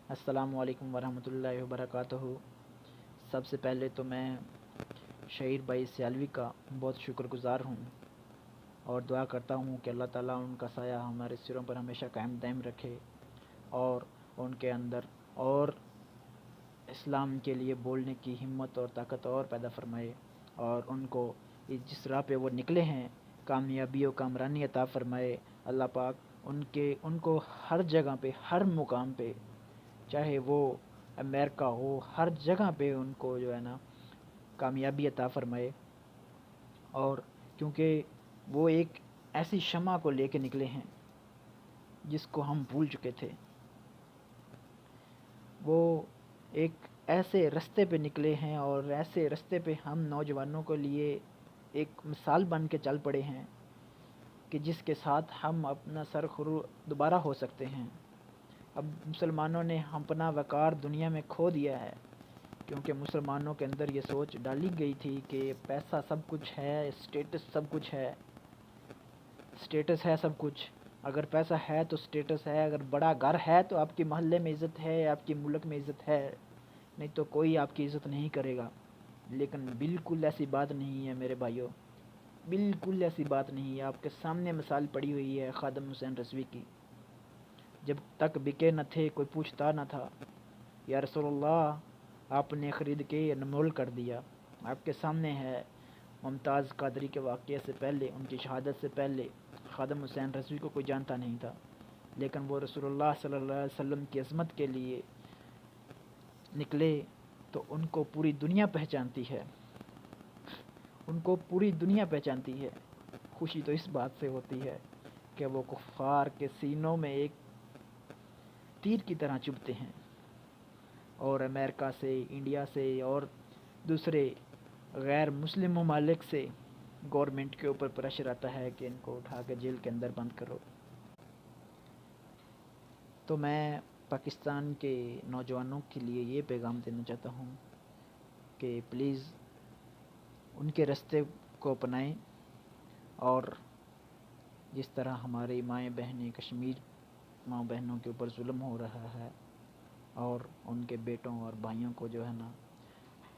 السلام علیکم ورحمۃ اللہ وبرکاتہ۔ سب سے پہلے تو میں شہیر بھائی سیالوی کا بہت شکر گزار ہوں اور دعا کرتا ہوں کہ اللہ تعالیٰ ان کا سایہ ہمارے سروں پر ہمیشہ قائم دائم رکھے اور ان کے اندر اور اسلام کے لیے بولنے کی ہمت اور طاقت اور پیدا فرمائے، اور ان کو جس راہ پہ وہ نکلے ہیں کامیابی و کامرانی عطا فرمائے۔ اللہ پاک ان کو ہر جگہ پہ، ہر مقام پہ، چاہے وہ امریکہ ہو، ہر جگہ پہ ان کو جو ہے نا کامیابی عطا فرمائے۔ اور کیونکہ وہ ایک ایسی شمع کو لے کے نکلے ہیں جس کو ہم بھول چکے تھے، وہ ایک ایسے رستے پہ نکلے ہیں اور ایسے رستے پہ ہم نوجوانوں کے لیے ایک مثال بن کے چل پڑے ہیں کہ جس کے ساتھ ہم اپنا سر خرو دوبارہ ہو سکتے ہیں۔ اب مسلمانوں نے اپنا وقار دنیا میں کھو دیا ہے، کیونکہ مسلمانوں کے اندر یہ سوچ ڈالی گئی تھی کہ پیسہ سب کچھ ہے، اسٹیٹس سب کچھ ہے، اسٹیٹس ہے سب کچھ۔ اگر پیسہ ہے تو اسٹیٹس ہے، اگر بڑا گھر ہے تو آپ کے محلے میں عزت ہے، آپ کے ملک میں عزت ہے، نہیں تو کوئی آپ کی عزت نہیں کرے گا۔ لیکن بالکل ایسی بات نہیں ہے میرے بھائیوں، بالکل ایسی بات نہیں ہے۔ آپ کے سامنے مثال پڑی ہوئی ہے خادم حسین رضوی کی۔ جب تک بکے نہ تھے کوئی پوچھتا نہ تھا، یا رسول اللہ آپ نے خرید کے انمول کر دیا۔ آپ کے سامنے ہے ممتاز قادری کے واقعے سے پہلے، ان کی شہادت سے پہلے خادم حسین رضوی کو کوئی جانتا نہیں تھا، لیکن وہ رسول اللہ صلی اللہ علیہ وسلم کی عظمت کے لیے نکلے تو ان کو پوری دنیا پہچانتی ہے، ان کو پوری دنیا پہچانتی ہے۔ خوشی تو اس بات سے ہوتی ہے کہ وہ کفار کے سینوں میں ایک تیر کی طرح چبھتے ہیں، اور امریکہ سے، انڈیا سے اور دوسرے غیر مسلم ممالک سے گورنمنٹ کے اوپر پریشر آتا ہے کہ ان کو اٹھا کے جیل کے اندر بند کرو۔ تو میں پاکستان کے نوجوانوں کے لیے یہ پیغام دینا چاہتا ہوں کہ پلیز ان کے رستے کو اپنائیں، اور جس طرح ہماری مائیں بہنیں کشمیر ماں بہنوں کے اوپر ظلم ہو رہا ہے اور ان کے بیٹوں اور بھائیوں کو جو ہے نا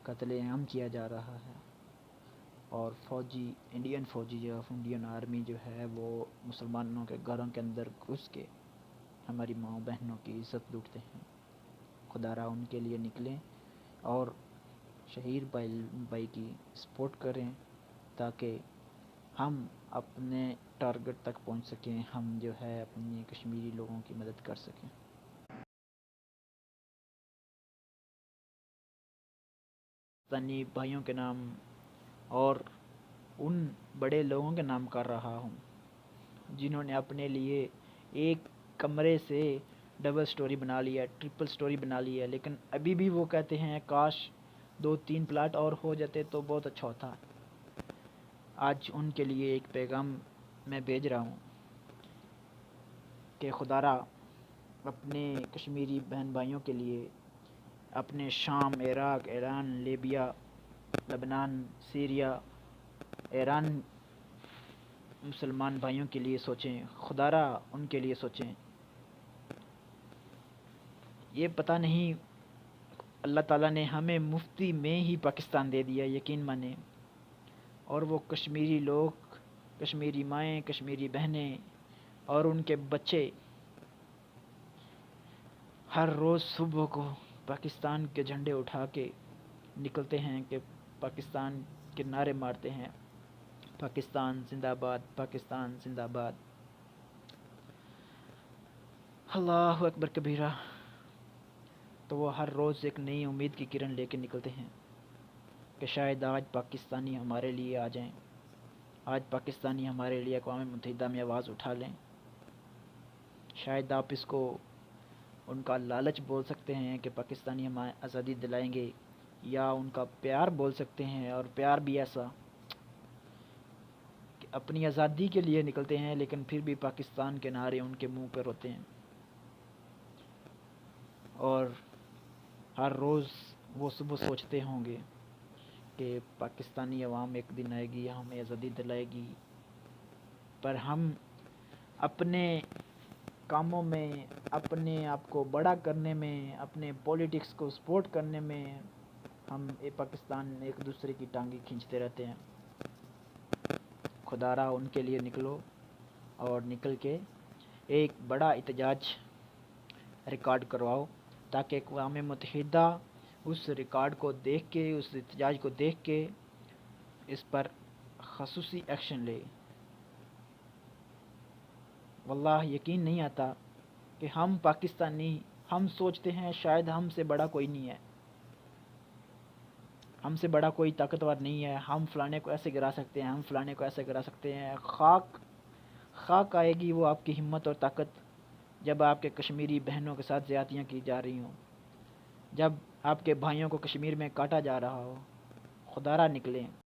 قتل عام کیا جا رہا ہے، اور انڈین فوجی جو انڈین آرمی جو ہے وہ مسلمانوں کے گھروں کے اندر گھس کے ہماری ماں بہنوں کی عزت لوٹتے ہیں، خدا را ان کے لیے نکلیں اور شہیر بھائی کی سپورٹ کریں تاکہ ہم اپنے ٹارگٹ تک پہنچ سکیں، ہم جو ہے اپنے کشمیری لوگوں کی مدد کر سکیں۔ پاکستانی بھائیوں کے نام اور ان بڑے لوگوں کے نام کر رہا ہوں جنہوں نے اپنے لیے ایک کمرے سے ڈبل سٹوری بنا لیا، ٹرپل سٹوری بنا لیا، لیکن ابھی بھی وہ کہتے ہیں کاش 2-3 پلاٹ اور ہو جاتے تو بہت اچھا ہوتا۔ آج ان کے لیے ایک پیغام میں بھیج رہا ہوں کہ خدا را اپنے کشمیری بہن بھائیوں کے لیے، اپنے شام، عراق، ایران، لیبیا، لبنان، سیریا، ایران مسلمان بھائیوں کے لیے سوچیں، خدا را ان کے لیے سوچیں۔ یہ پتہ نہیں اللہ تعالیٰ نے ہمیں مفتی میں ہی پاکستان دے دیا، یقین مانیں، اور وہ کشمیری لوگ، کشمیری مائیں، کشمیری بہنیں اور ان کے بچے ہر روز صبح کو پاکستان کے جھنڈے اٹھا کے نکلتے ہیں کہ پاکستان کے نعرے مارتے ہیں، پاکستان زندہ باد، پاکستان زندہ باد، اللہ اکبر کبیرہ۔ تو وہ ہر روز ایک نئی امید کی کرن لے کے نکلتے ہیں کہ شاید آج پاکستانی ہمارے لیے آ جائیں، آج پاکستانی ہمارے لیے اقوام متحدہ میں آواز اٹھا لیں۔ شاید آپ اس کو ان کا لالچ بول سکتے ہیں کہ پاکستانی ہمیں آزادی دلائیں گے، یا ان کا پیار بول سکتے ہیں، اور پیار بھی ایسا کہ اپنی آزادی کے لیے نکلتے ہیں لیکن پھر بھی پاکستان کے نعرے ان کے منہ پر ہوتے ہیں، اور ہر روز وہ صبح سوچتے ہوں گے کہ پاکستانی عوام ایک دن آئے گی، ہمیں آزادی دلائے گی، پر ہم اپنے کاموں میں، اپنے آپ کو بڑا کرنے میں، اپنے پولیٹکس کو سپورٹ کرنے میں ہم پاکستان ایک دوسرے کی ٹانگیں کھینچتے رہتے ہیں۔ خدا را ان کے لیے نکلو اور نکل کے ایک بڑا احتجاج ریکارڈ کرواؤ، تاکہ اقوام متحدہ اس ریکارڈ کو دیکھ کے، اس احتجاج کو دیکھ کے اس پر خصوصی ایکشن لے۔ واللہ یقین نہیں آتا کہ ہم پاکستانی، ہم سوچتے ہیں شاید ہم سے بڑا کوئی نہیں ہے، ہم سے بڑا کوئی طاقتور نہیں ہے، ہم فلانے کو ایسے گرا سکتے ہیں، ہم فلانے کو ایسے گرا سکتے ہیں۔ خاک آئے گی وہ آپ کی ہمت اور طاقت جب آپ کے کشمیری بہنوں کے ساتھ زیادتیاں کی جا رہی ہوں، جب آپ کے بھائیوں کو کشمیر میں کاٹا جا رہا ہو۔ خدا را نکلیں۔